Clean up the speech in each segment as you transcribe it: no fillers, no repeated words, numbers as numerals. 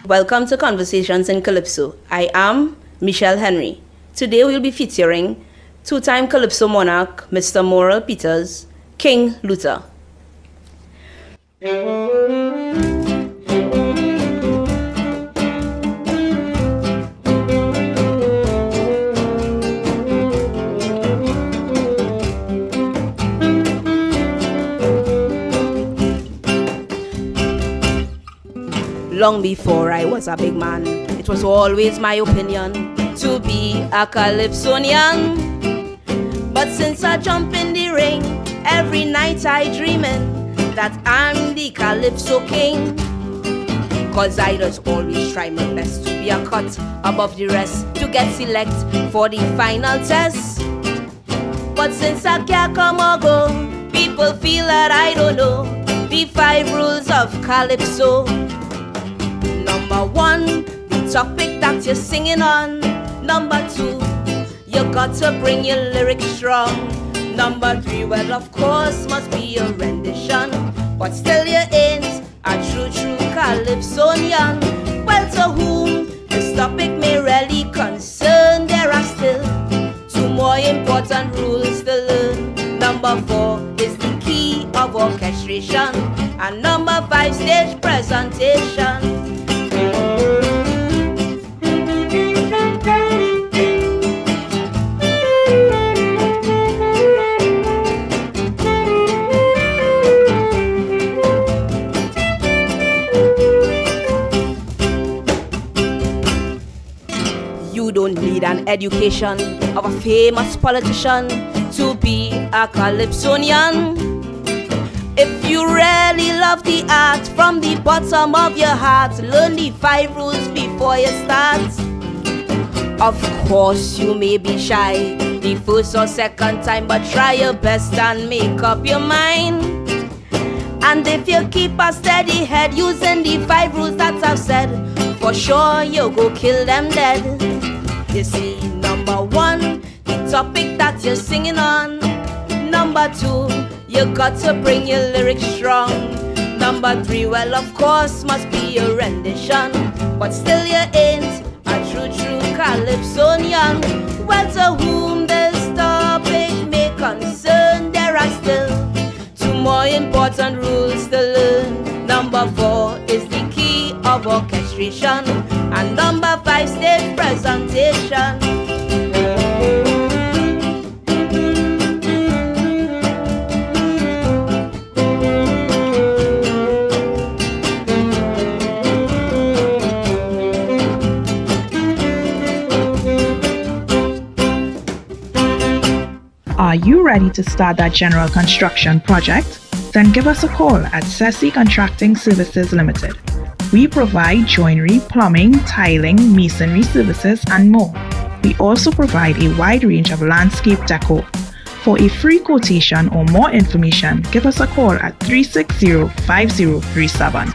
Welcome to Conversations in Calypso. I am Michelle Henry. Today we'll be featuring two-time Calypso monarch, Mr. Morel Peters, King Luta. Long before I was a big man, it was always my opinion to be a Calypsonian. But since I jump in the ring, every night I dreaming that I'm the Calypso king. Cause I just always try my best to be a cut above the rest, to get select for the final test. But since I can't come or go, people feel that I don't know the 5 rules of Calypso. Number 1, the topic that you're singing on. Number 2, you got to bring your lyrics strong. Number 3, well of course must be a rendition, but still you ain't a true Calypsonian. Well, to whom this topic may really concern, there are still 2 more important rules to learn. Number 4 is the key of orchestration, and number 5, stage presentation. You don't need an education of a famous politician to be a Calypsonian. If you really love the art from the bottom of your heart, learn the 5 rules before you start. Of course you may be shy the first or second time, but try your best and make up your mind. And if you keep a steady head using the 5 rules that I've said, for sure you'll go kill them dead. You see, number 1, the topic that you're singing on. Number 2, you got to bring your lyrics strong. Number 3, well of course must be a rendition, but still you ain't a true Calypsonian. Well, to whom this topic may concern, there are still 2 more important rules to learn. Number 4 is the key of orchestration, and number 5, stage presentation. Are you ready to start that general construction project? Then give us a call at Sessi Contracting Services Limited. We provide joinery, plumbing, tiling, masonry services, and more. We also provide a wide range of landscape decor. For a free quotation or more information, give us a call at 360-5037.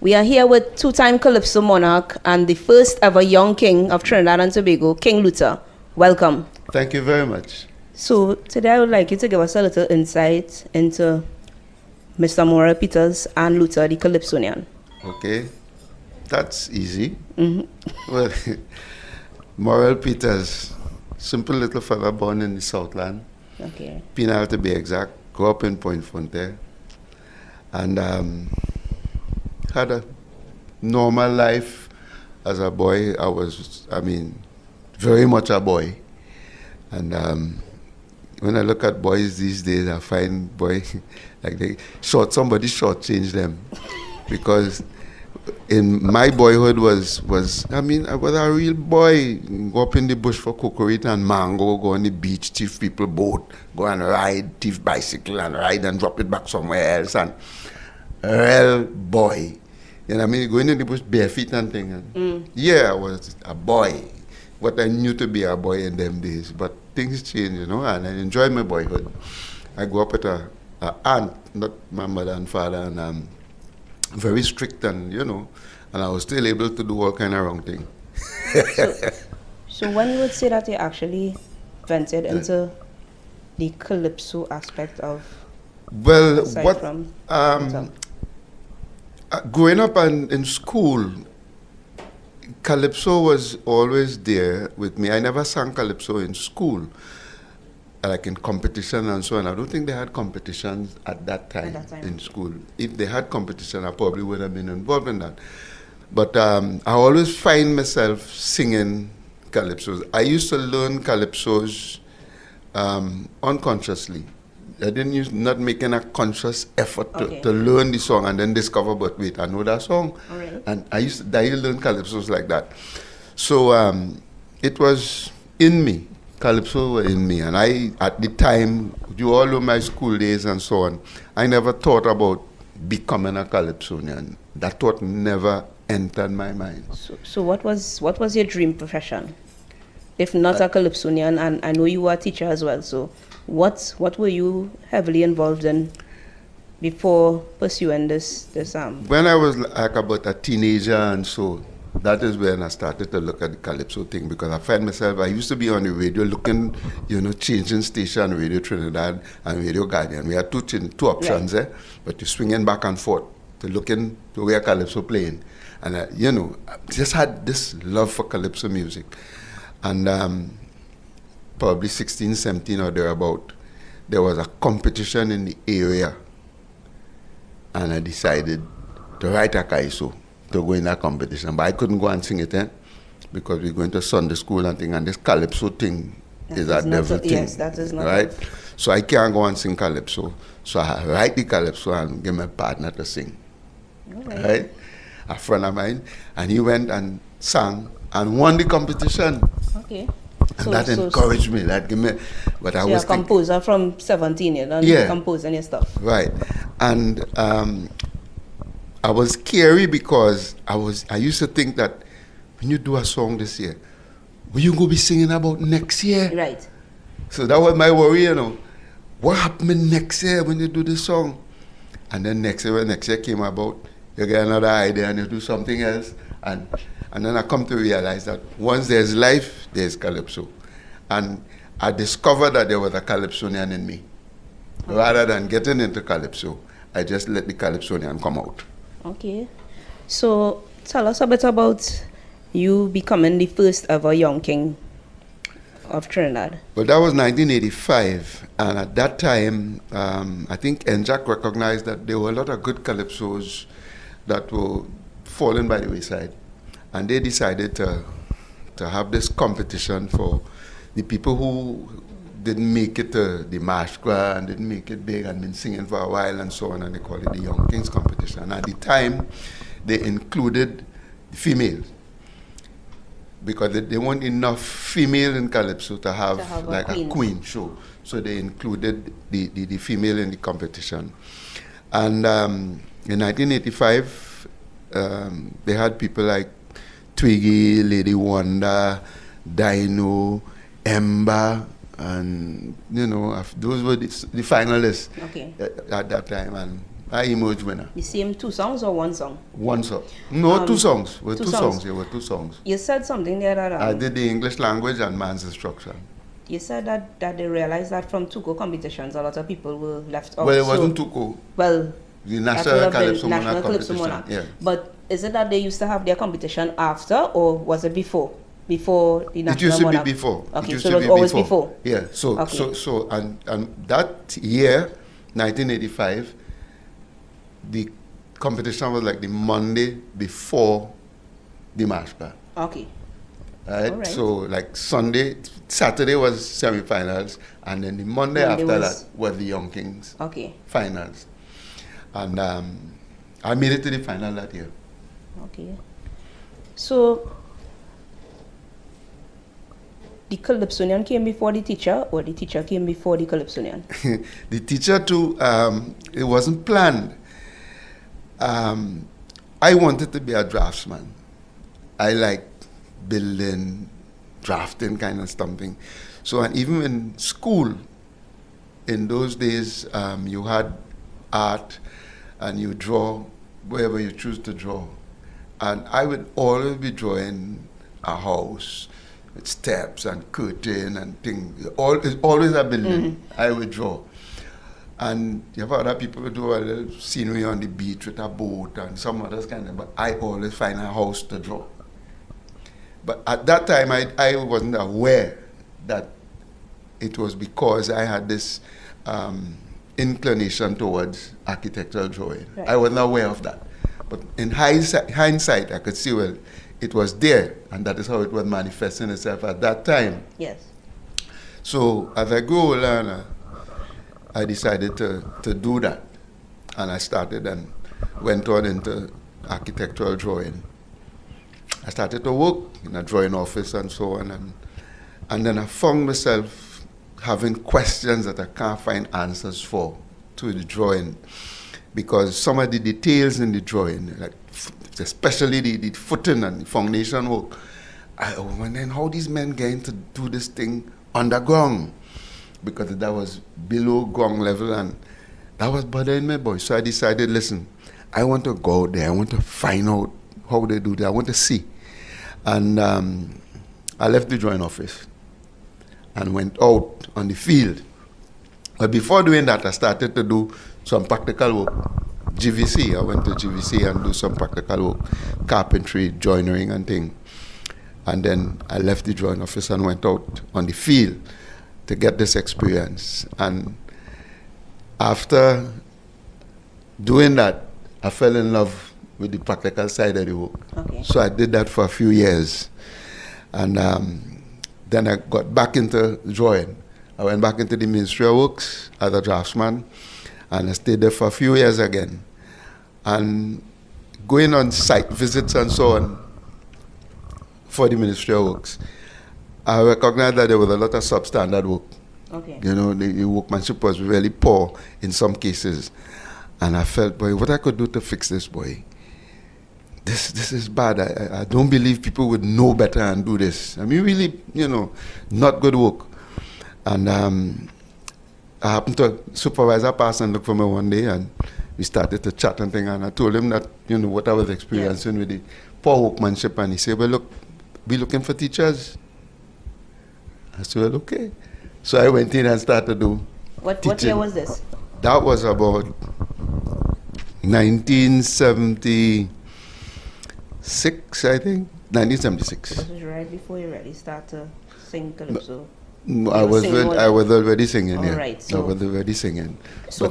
We are here with two-time Calypso monarch and the first ever Young King of Trinidad and Tobago, King Luta. Welcome. Thank you very much. So today I would like you to give us a little insight into Mr. Morel Peters and Luta, the Calypsonian. Okay, that's easy. Mm-hmm. Well, Morel Peters, simple little fella born in the Southland. Okay. Penal to be exact. Grew up in Point Fontaine. And had a normal life as a boy. Very much a boy. And when I look at boys these days, I find like somebody shortchanged them. Because in my boyhood I was a real boy. Go up in the bush for coconut and mango, go on the beach, thief people boat, go and ride, thief bicycle and ride and drop it back somewhere else. And a real boy. You know what I mean? Going in the bush barefoot and things. Yeah, I was a boy. What I knew to be a boy in them days. But things change, you know, and I enjoyed my boyhood. I grew up with a aunt, not my mother and father, and very strict and, you know, and I was still able to do all kind of wrong things. So when you would say that you actually ventured into the calypso aspect of, Well, aside what from growing up in school, calypso was always there with me. I never sang calypso in school, like in competition and so on. I don't think they had competitions at that time in school. If they had competition, I probably would have been involved in that. But I always find myself singing calypsos. I used to learn calypsos unconsciously. I didn't not making a conscious effort to learn the song and then discover, but wait, I know that song. Right. And I used to learn calypsos like that. So it was in me. Calypso were in me. And I, at the time, you all know my school days and so on, I never thought about becoming a Calypsonian. That thought never entered my mind. So what was your dream profession? If not a Calypsonian, and I know you were a teacher as well, so what were you heavily involved in before pursuing this When I was like about a teenager and so, that is when I started to look at the calypso thing, because I found myself, I used to be on the radio looking, changing station, Radio Trinidad and Radio Guardian. We had two options, right. But you're swinging back and forth to looking to where calypso playing. And, I just had this love for calypso music. And probably 16, 17 or thereabout, there was a competition in the area. And I decided to write a calypso to go in that competition. But I couldn't go and sing it because we're going to Sunday school and thing, and this calypso thing is a devil thing. Yes, that is not right? So I can't go and sing calypso. So I write the calypso and give my partner to sing. Right? A friend of mine, and he went and sang and won the competition. Okay. And that encouraged me. That gave me. But I was a composer from 17, you know, composing your stuff. Right, and I was scary because I used to think that when you do a song this year, will you go be singing about next year? Right. So that was my worry, What happened next year when you do this song? And then next year, when next year came about, you get another idea and you do something else. And then I come to realize that once there's life, there's calypso. And I discovered that there was a Calypsonian in me. Okay. Rather than getting into calypso, I just let the Calypsonian come out. Okay. So tell us a bit about you becoming the first ever Young King of Trinidad. Well, that was 1985. And at that time, I think NJAC recognized that there were a lot of good calypsos that were falling by the wayside. And they decided to have this competition for the people who didn't make it to the Mashkwa and didn't make it big and been singing for a while and so on, and they call it the Young Kings competition. And at the time, they included females because they weren't enough female in calypso to have like a queen show. So they included the female in the competition. And in 1985, they had people like Twiggy, Lady Wonder, Dino, Ember, and those were the finalists at that time, and I emerged winner. The same 2 songs or 1 song? 1 song. No, 2 songs. There were 2 songs. You said something there that I did the English language and man's instruction. You said that they realized that from Tuco competitions, a lot of people were left out. Well, it wasn't Tuco. Well, the National Calypso Monarch competition. Yeah. But is it that they used to have their competition after, or was it before? Before the National It used to Monarch? be before. Okay, so it was always before. Yeah. So and that year, 1985, the competition was like the Monday before the Mashpa. Okay. Right? So like Saturday was semi-finals, and then the Monday after that was the Young Kings finals. And I made it to the final that year. Okay. So the Calypsonian came before the teacher, or the teacher came before the Calypsonian? The teacher too, it wasn't planned. I wanted to be a draftsman. I like building, drafting kind of something. So, and even in school, in those days, you had art and you draw wherever you choose to draw. And I would always be drawing a house with steps and curtain and things. It's always a building. I would draw. And you have other people who do a little scenery on the beach with a boat and some others kind of, but I always find a house to draw. But at that time, I wasn't aware that it was because I had this inclination towards architectural drawing. Right. I wasn't aware of that. But in hindsight, I could see, well, it was there, and that is how it was manifesting itself at that time. Yes. So as I grew older, I decided to do that. And I started and went on into architectural drawing. I started to work in a drawing office and so on. And then I found myself having questions that I can't find answers for to the drawing. Because some of the details in the drawing, like especially the footing and the foundation work, I wondered how these men getting to do this thing underground. Because that was below ground level, and that was bothering me, boy. So I decided, listen, I want to go out there. I want to find out how they do that. I want to see. And I left the drawing office and went out on the field. But before doing that, I started to do some practical work. GVC, I went to GVC and do some practical work, carpentry, joinery and things. And then I left the drawing office and went out on the field to get this experience. And after doing that, I fell in love with the practical side of the work. Okay. So I did that for a few years. And then I got back into drawing. I went back into the Ministry of Works as a draftsman, and I stayed there for a few years again. And going on site visits and so on for the Ministry of Works, I recognized that there was a lot of substandard work. Okay. You know, the workmanship was really poor in some cases. And I felt, boy, what I could do to fix this, boy, this is bad. I don't believe people would know better and do this. I mean, really, you know, not good work. And I happened to supervisor pass and look for me one day, and we started to chat and things, and I told him that, you know, what I was experiencing with the poor workmanship, and he said, well, look, we're looking for teachers. I said, well, okay. So I went in and started to do teaching. What year was this? That was about 1976, I think. 1976. This was right before you really started to sing Calypso. I was already singing. All yeah. right, so I was already singing. So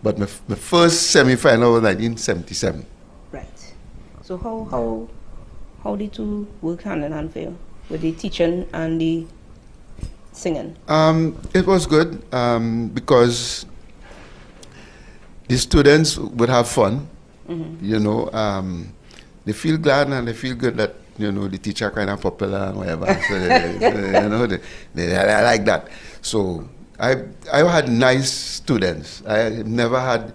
but my first semi-final was 1977. Right. So how the two work hand in hand for you, with the teaching and the singing? It was good because the students would have fun. Mm-hmm. You know, they feel glad and they feel good that, you know, the teacher kind of popular and whatever. So, you know, they like that. So I had nice students. I never had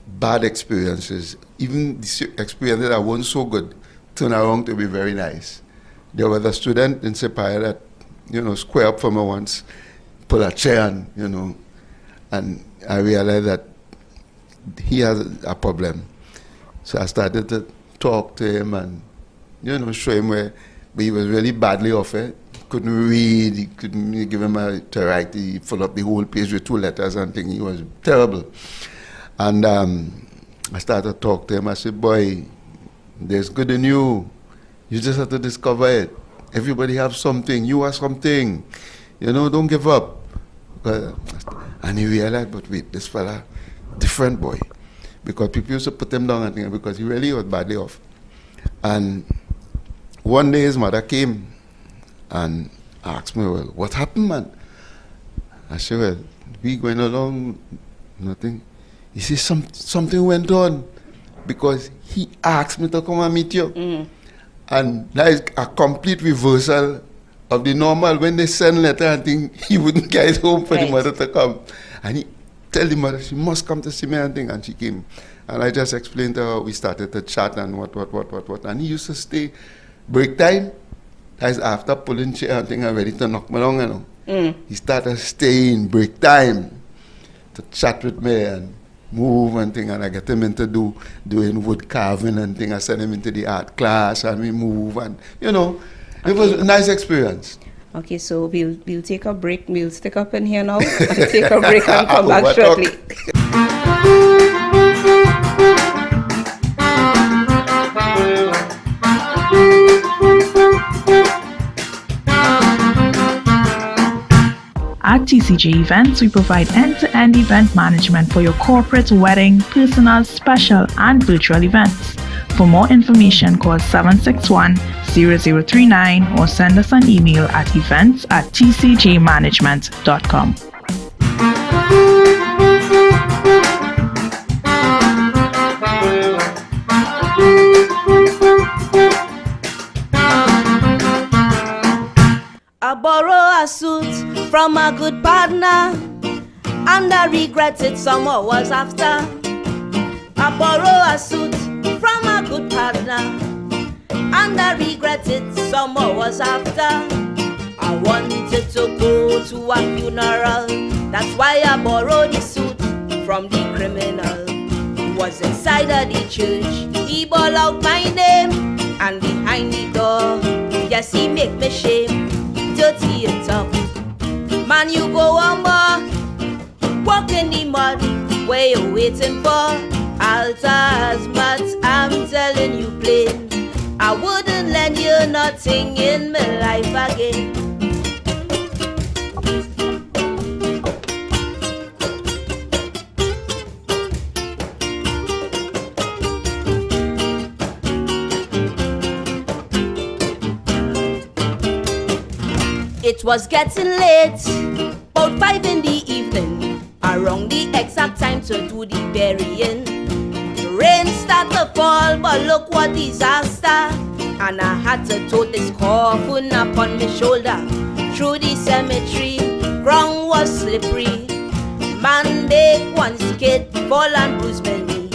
bad experiences. Even the experiences that weren't so good turned around to be very nice. There was a student in Sepaya that, you know, square up for me once, pull a chair and, you know, and I realized that he has a problem. So I started to talk to him and, you know, show him where he was really badly off it. Couldn't read, he couldn't give him to write, he filled up the whole page with 2 letters and things. He was terrible. And I started to talk to him. I said, boy, there's good in you. You just have to discover it. Everybody have something. You have something. You know, don't give up. And he realized, but wait, this fella, different boy. Because people used to put him down and things because he really was badly off. And one day his mother came and asked me, well, what happened, man? I said, well, we going along, nothing. He said, something went on because he asked me to come and meet you. Mm. And that is a complete reversal of the normal. When they send letter and thing, he wouldn't get home for the mother to come. And he tell the mother she must come to see me and thing, and she came. And I just explained to her, we started to chat and what. And he used to stay break time. That's after pulling chair and thing and ready to knock me down, you know. Mm. He started staying break time to chat with me and move and thing, and I get him into doing wood carving and thing. I send him into the art class and we move and, you know, It was a nice experience. Okay, so we'll take a break. We'll stick up in here now and take a break and come back Overtalk. shortly. At TCJ Events, we provide end-to-end event management for your corporate, wedding, personal, special, and virtual events. For more information, call 761-0039 or send us an email at events@tcjmanagement.com. I borrow a suit from a good partner, and I regret it some hours after. I borrow a suit from a good partner, and I regret it some hours after. I wanted to go to a funeral, that's why I borrowed the suit from the criminal. He was inside of the church, he bawled out my name, and behind the door, yes, he make me shame. Dirty it up, man, you go on more, walk in the mud, where you waiting for? Altars, but I'm telling you plain, I wouldn't lend you nothing in my life again. It was getting late, about 5 in the evening, around the exact time to do the burying. The rain started to fall, but look what disaster. And I had to tote this coffin upon my shoulder. Through the cemetery, ground was slippery. Man make one skid, fall and bruise my knee.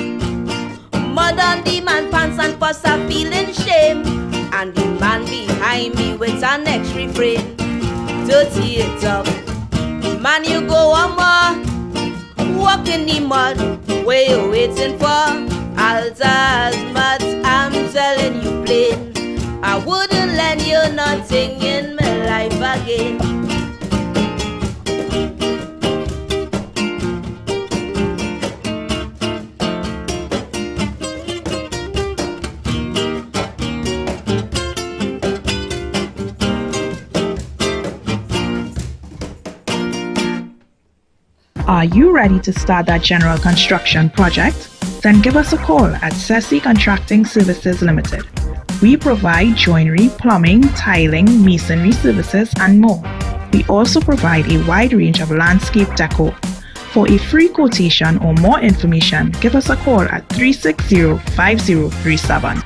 Mud on the man pants and fuss a feeling shame. And the man behind me with an X-ray frame. Dirty it up, man, you go on more, walk in the mud, where you waiting for? Altars, but I'm telling you plain, I wouldn't lend you nothing in my life again. Are you ready to start that general construction project? Then give us a call at Ceci Contracting Services Limited. We provide joinery, plumbing, tiling, masonry services, and more. We also provide a wide range of landscape decor. For a free quotation or more information, give us a call at 360-5037.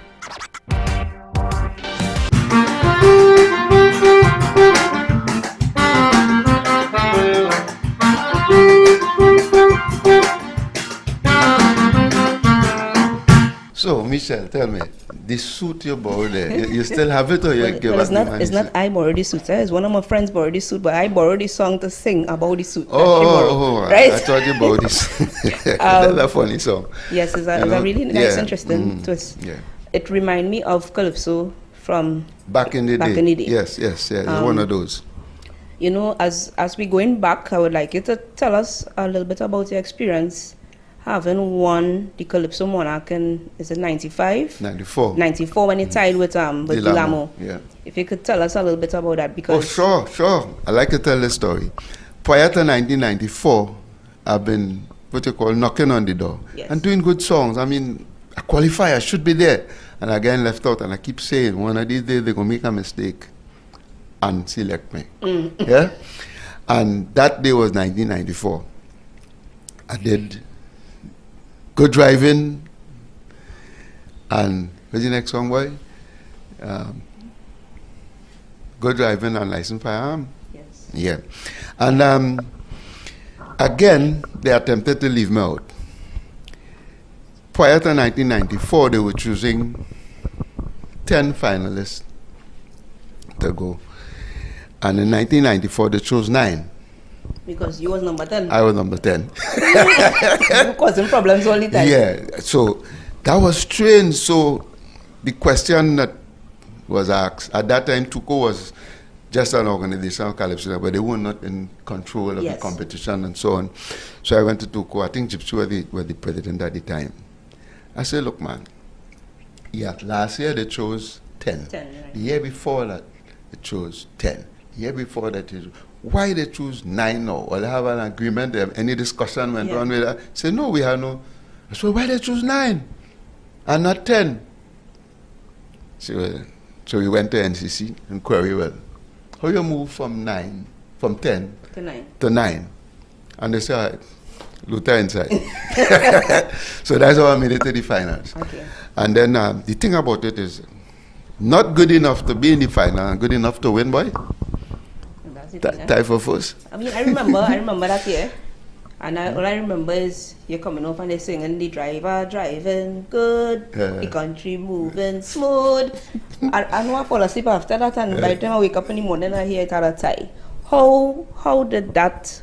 So, Michelle, tell me, the suit you borrowed there, you still have it or you give us the money? It's not I borrowed the suit. It's one of my friends borrowed the suit, but I borrowed the song to sing about the suit. Right? I thought you borrowed this. That's a funny song. Yes, it's a really nice, interesting twist. Yeah. It reminds me of Calypso from back in the day. Yes, it's one of those. You know, as we going back, I would like you to tell us a little bit about your experience having won the Calypso Monarch in, is it 95? 94. 94 when he tied with Dilamo. Yeah. If you could tell us a little bit about that, because... Oh, sure. I like to tell the story. Prior to 1994, I've been, what you call, knocking on the door. Yes. And doing good songs. I mean, a qualifier should be there. And again left out, and I keep saying, one of these days they're going to make a mistake and select me. Yeah? And that day was 1994. I did Good Driving, and what's the next song, boy? Good Driving and Licensed Firearm. Yes. Yeah. And again, they attempted to leave me out. Prior to 1994, they were choosing 10 finalists to go. And in 1994, they chose 9. Because you was number 10. I was number 10. Causing problems all the time. Yeah, so that was strange. So the question that was asked. At that time, Tuco was just an organization of Calypso, but they were not in control of the competition and so on. So I went to Tuco. I think Gypsy were the president at the time. I said, look, man, last year they chose 10. 10, right. The year before that, they chose 10. The year before that, why they choose 9 now? Well, they have an agreement. Any discussion went on with that? Say, no, we have no. I said, why they choose 9 and not 10? So we went to NCC and query, well, how you move from 10 to 9? And they said, all right, Luta inside. So that's how I made it to the finals. Okay. And then the thing about it is, not good enough to be in the final and good enough to win, boy. That's it. Tie for first. I mean, I remember that year. And all I remember is you coming off and they singing, the driver driving good, the country moving smooth. I know I fall asleep after that, and by the time I wake up in the morning, I hear it had a tie. How did that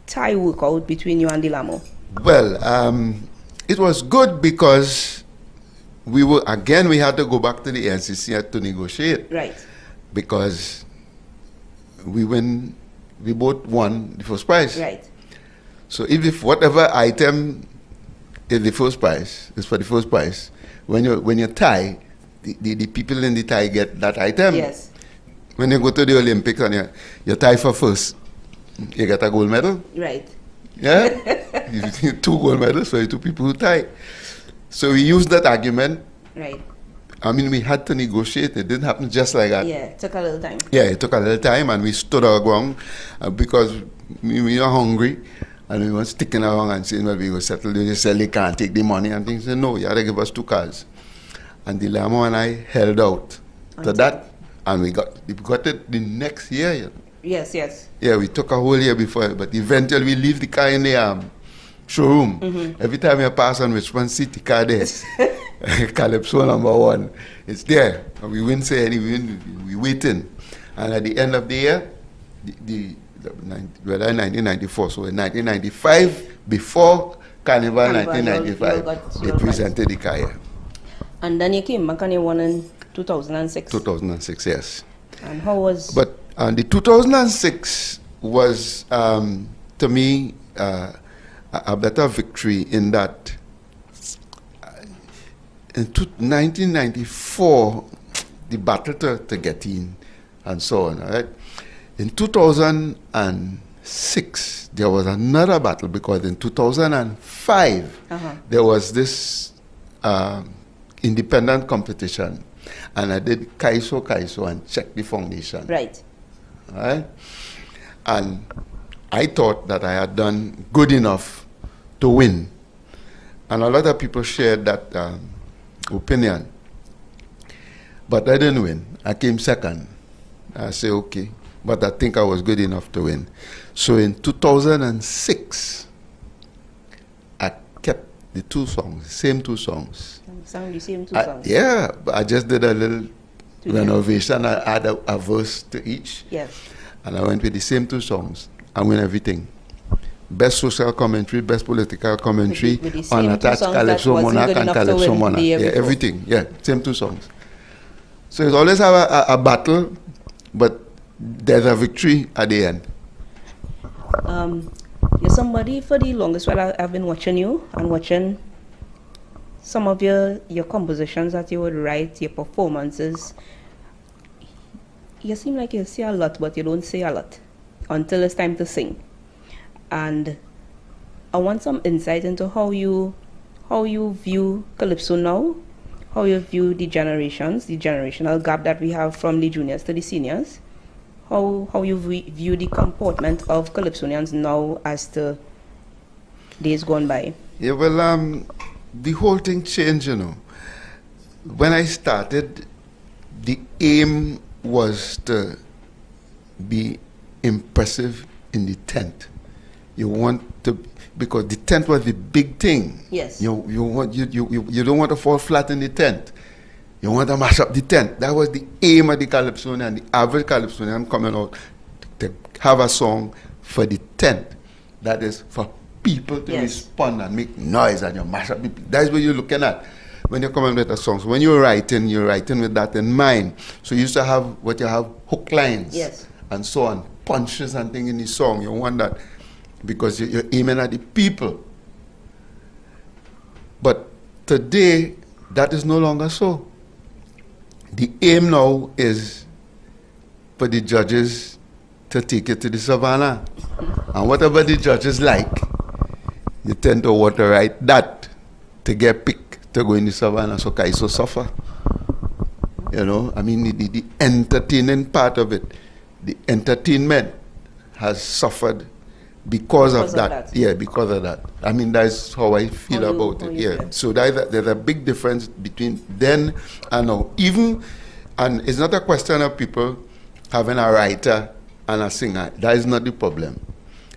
tie work out between you and the Lamo? Well, it was good because we had to go back to the NCC to negotiate. Right. Because we both won the first prize. Right. So if whatever item is the first prize, is for the first prize, when you tie, the people in the tie get that item. Yes. When you go to the Olympics and you tie for first, you get a gold medal. Right. Yeah? 2 gold medals for the 2 people who tie. So we used that argument. Right. I mean, we had to negotiate. It didn't happen just like that. Yeah, it took a little time. Yeah, it took a little time, and we stood our ground because we were hungry. And we were sticking around and saying, well, we will settle. They said they can't take the money and things. They said, no, you have to give us 2 cars. And the Lamo and I held out to that, and we got it the next year. You know? Yes. Yeah, we took a whole year before, but eventually we leave the car in the showroom. Mm-hmm. Every time you pass on which one seat, the car there. Calypso number 1. It's there. And we wouldn't say anything. We waiting. And at the end of the year, whether 1994, so in 1995, before Carnival 1995, they presented the car here. And then you came back and you won in 2006. 2006, yes. And how was... But the 2006 was, to me, a better victory in that in 1994, the battle to get in and so on, right? In 2006, there was another battle because in 2005, there was this independent competition, and I did Kaiso and checked the foundation. Right. Right? And I thought that I had done good enough to win. And a lot of people shared that opinion. But I didn't win. I came second. I said, okay. But I think I was good enough to win. So in 2006, I kept the 2 songs, same 2 songs. Sang the same 2 songs? Yeah, but I just did a little renovation. I added a verse to each. Yes. And I went with the same 2 songs. I win everything. Best social commentary, best political commentary, unattached Calypso Monarch and Calypso Monarch. Yeah, everything. Yeah, same 2 songs. So it's always have a battle, but there's a victory at the end. You're somebody for the longest while I've been watching you and watching some of your compositions that you would write, your performances. You seem like you say a lot, but you don't say a lot until it's time to sing. And I want some insight into how you view Calypso now, how you view the generations, the generational gap that we have from the juniors to the seniors, how you view the comportment of Calypsonians now as the days gone by. Yeah, well, the whole thing changed, you know. When I started, the aim was to be impressive in the tent. You want to, because the tent was the big thing. Yes. You don't want to fall flat in the tent. You want to mash up the tent. That was the aim of the Calypsonian, the average Calypsonian coming out to have a song for the tent. That is for people to respond and make noise and you mash up people. That's what you're looking at. when you're coming with a song. So when you're writing with that in mind. So you used to have hook lines. Yes. And so on, punches and things in the song. You want that because you're aiming at the people. But today, that is no longer so. The aim now is for the judges to take it to the savannah. And whatever the judges like, you tend to want to write that to get picked to go in the savannah. So Kaiso suffer. You know, I mean, the entertaining part of it, the entertainment has suffered because of that. Yeah, because of that. I mean, that's how I feel about it. Yeah. So there's a big difference between then and now. And it's not a question of people having a writer and a singer. That is not the problem.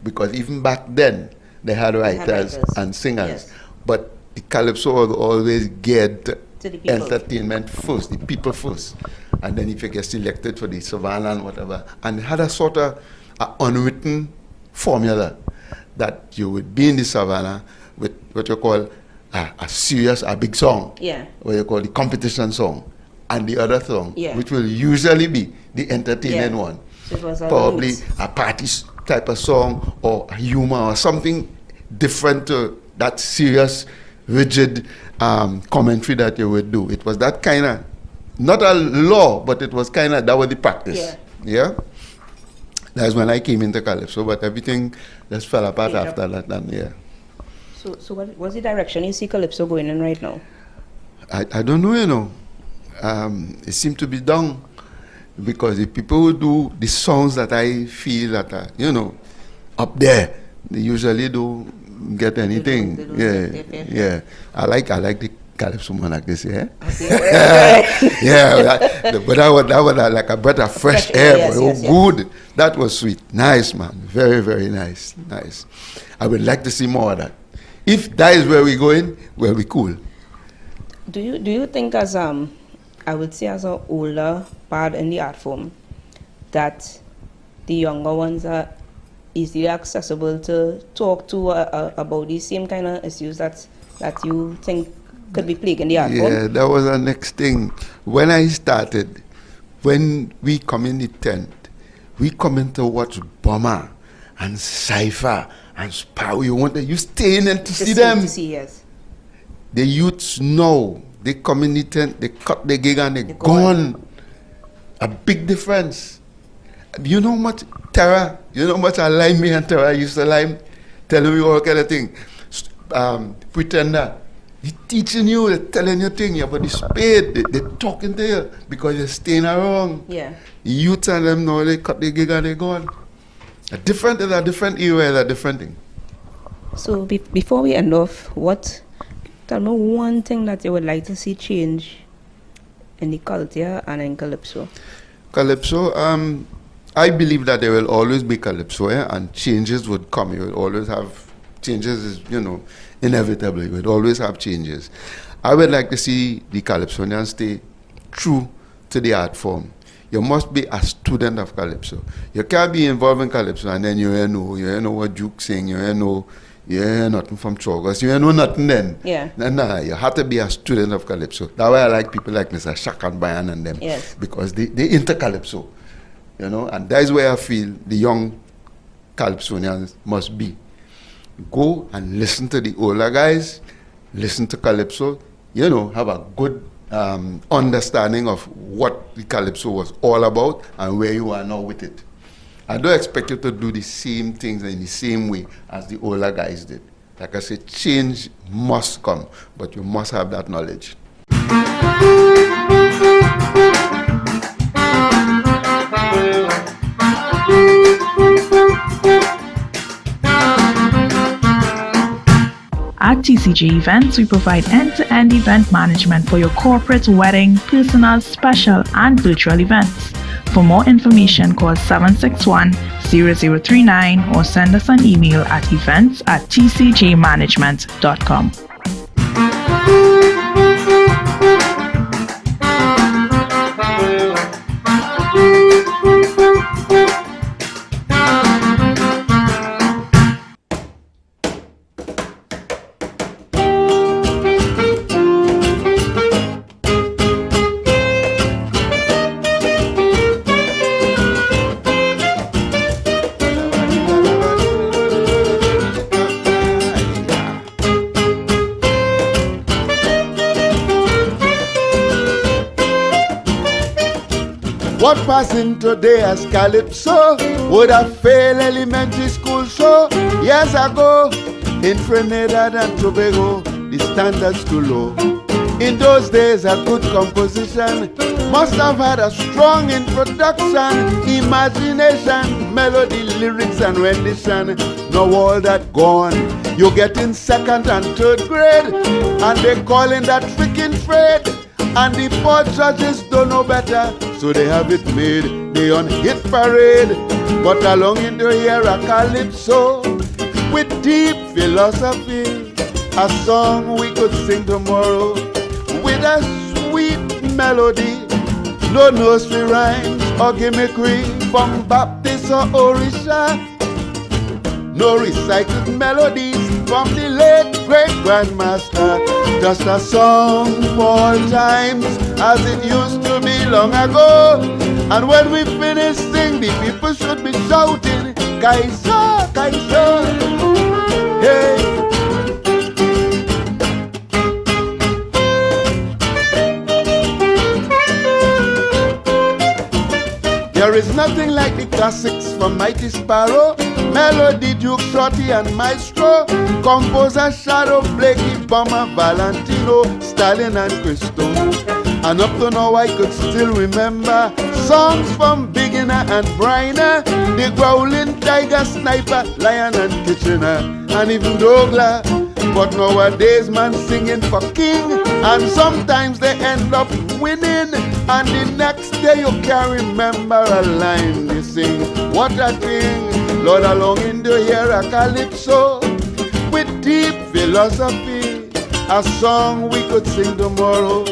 Because even back then, they had writers and singers. Yes. But the Calypso was always geared to the entertainment first, the people first. And then if you get selected for the savannah and whatever. And it had a sort of unwritten formula that you would be in the savannah with what you call a big song. Yeah. What you call the competition song. And the other song, which will usually be the entertaining one. So it was probably a party type of song or a humor or something different to that serious, rigid commentary that you would do. It was that kind of, not a law, but it was kind of, that was the practice. Yeah? That's when I came into Calypso, but everything just fell apart after that. And yeah. So what's the direction you see Calypso going in right now? I don't know, you know. It seemed to be down because the people who do the songs that I feel that are, you know, up there, they usually don't get anything. Yeah. I like the Calypso Monarch this year. Yeah, but that was like a breath of fresh air. Yes. Good. That was sweet. Nice, man. Very, very nice. Nice. I would like to see more of that. If that is where we're going, we'll be cool. Do you think as I would say as an older part in the art form, that the younger ones are easily accessible to talk to about these same kind of issues that you think could be plaguing the art form? Yeah, that was the next thing. When I started, when we come in the tent, we come in to watch Bomber and Cypher and Spa. You stay in and to see them. To see, yes. The youths know. They come in the tent, they cut the gig and they're gone. A big difference. You know much Terra, you know much I line me and Terra used to line, telling me all kind of thing. Pretender. They're teaching you, they're telling you things, you have the spade, they're talking to you because you're staying around. Yeah. You tell them no, they cut the gig and they're gone. A different era, is a different thing. So before we end off, tell me one thing that you would like to see change in the culture and in Calypso. Calypso, I believe that there will always be Calypso, and changes would come. You will always have changes, is, inevitable. You would always have changes. I would like to see the Calypsonians stay true to the art form. You must be a student of Calypso. You can't be involved in Calypso and then you know what Duke sing, you hear nothing from Chogos, you know nothing then. Yeah. No, you have to be a student of Calypso. That's why I like people like Mr. Shaq and Bayan and them. Yes. Because they into Calypso. And that is where I feel the young Calypsonians must be. Go and listen to the older guys, listen to Calypso, have a good understanding of what the Calypso was all about and where you are now with it. I don't expect you to do the same things in the same way as the older guys did. Like I said, change must come, but you must have that knowledge. At TCG Events, we provide end-to-end event management for your corporate, wedding, personal, special, and virtual events. For more information, call 761-0039 or send us an email at events@tcjmanagement.com. What passing today as Calypso would have failed elementary school show years ago. In Trinidad and Tobago, the standards too low. In those days, a good composition must have had a strong introduction, imagination, melody, lyrics, and rendition. Now all that gone. You get in second and third grade, and they calling that freaking trade. And the poor judges don't know better, so they have it made. They on hit parade, but along in the year a Calypso with deep philosophy, a song we could sing tomorrow with a sweet melody. No nursery rhymes or gimmickry from Baptist or Orisha. No recycled melodies from the late great grandmaster. Just a song for all times as it used to be long ago. And when we finish sing, the people should be shouting, Kaisa, Kaisa, hey. There is nothing like the classics from Mighty Sparrow, Melody, Duke, Shorty, and Maestro, composer Shadow, Blakey, Bomber, Valentino, Stalin, and Christo. And up to now I could still remember songs from Beginner and Briner, the Growling Tiger, Sniper, Lion, and Kitchener, and even Douglas. But nowadays man singing for king, and sometimes they end up winning, and the next day you can't remember a line they sing. What a thing, Lord, along in the year a Calypso with deep philosophy, a song we could sing tomorrow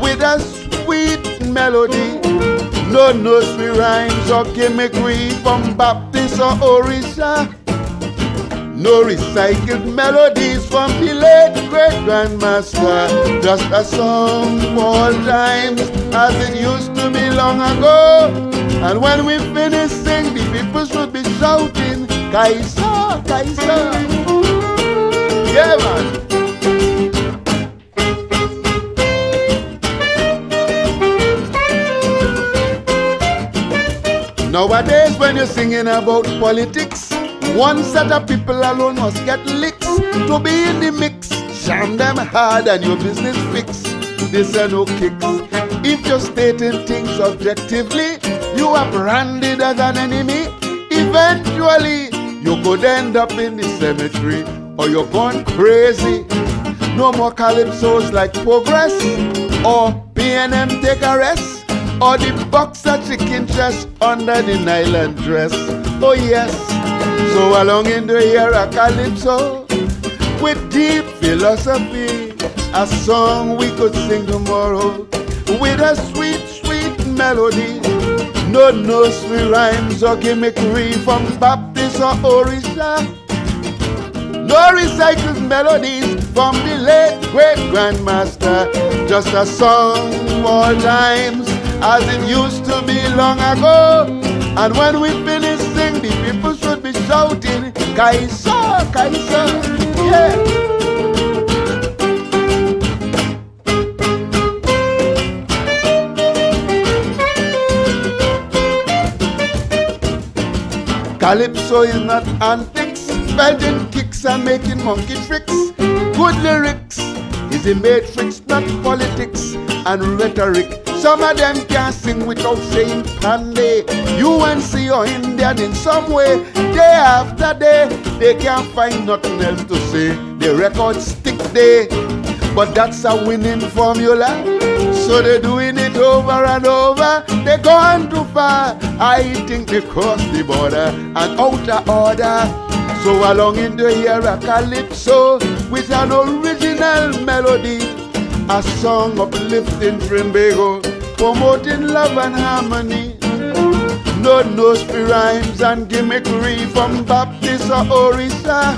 with a sweet melody. No nursery rhymes or gimmickry from Baptist or Orisha. No recycled melodies from the late great grandmaster. Just a song for all times as it used to be long ago. And when we finish sing, the people should be shouting, Kaisa, Kaisa. Yeah, man. Nowadays when you're singing about politics, one set of people alone must get licks to be in the mix. Jam them hard and your business fix. This are no kicks. If you're stating things objectively, you are branded as an enemy. Eventually, you could end up in the cemetery or you're gone crazy. No more calypsos like Progress or P&M Take a Rest or the boxer chicken chest under the nylon dress. Oh yes. So along in the year a Calypso with deep philosophy, a song we could sing tomorrow with a sweet, sweet melody. No nursery rhymes or gimmickry from Baptist or Orisha. No recycled melodies from the late great grandmaster. Just a song for all times as it used to be long ago. And when we finish sing, the people should be shouting, Kaisa, Kaisa, yeah. Calypso is not antics, belting kicks and making monkey tricks. Good lyrics is a matrix, not politics and rhetoric. Some of them can't sing without saying Panday. UNC or Indian in some way. Day after day, they can't find nothing else to say. The records stick day, but that's a winning formula. So they're doing it over and over. They're going too far. I think they crossed the border and out of order. So along in the year a Calypso with an original melody, a song uplifting Trinbago, promoting love and harmony. No nursery rhymes and gimmickry from Baptist or Orisha.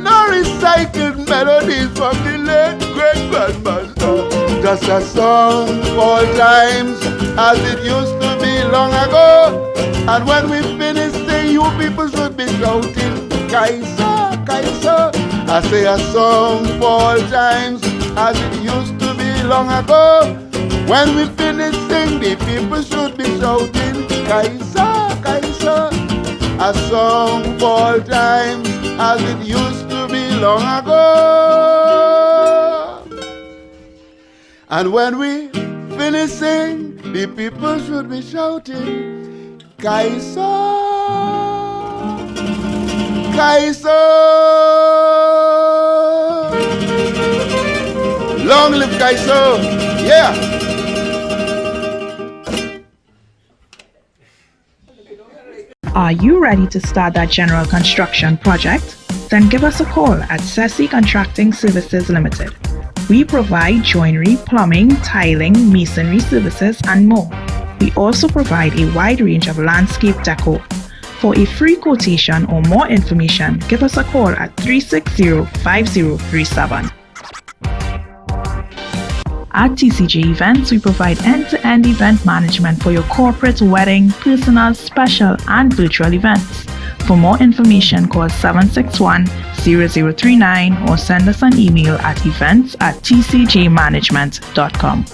No recycled melodies from the late great grandmaster. Just a song for all times as it used to be long ago. And when we finish sing, you people should be shouting, Kaisa, Kaisa. I say a song for all times as it used to be long ago. When we finish sing, the people should be shouting, Kaisa, Kaisa, a song for all time as it used to be long ago. And when we finish sing, the people should be shouting, Kaisa, Kaisa. Long live Calypso! Yeah! Are you ready to start that general construction project? Then give us a call at Ceci Contracting Services Limited. We provide joinery, plumbing, tiling, masonry services, and more. We also provide a wide range of landscape decor. For a free quotation or more information, give us a call at 360-5037. At TCJ Events, we provide end-to-end event management for your corporate, wedding, personal, special, and virtual events. For more information, call 761-0039 or send us an email at events@tcjmanagement.com.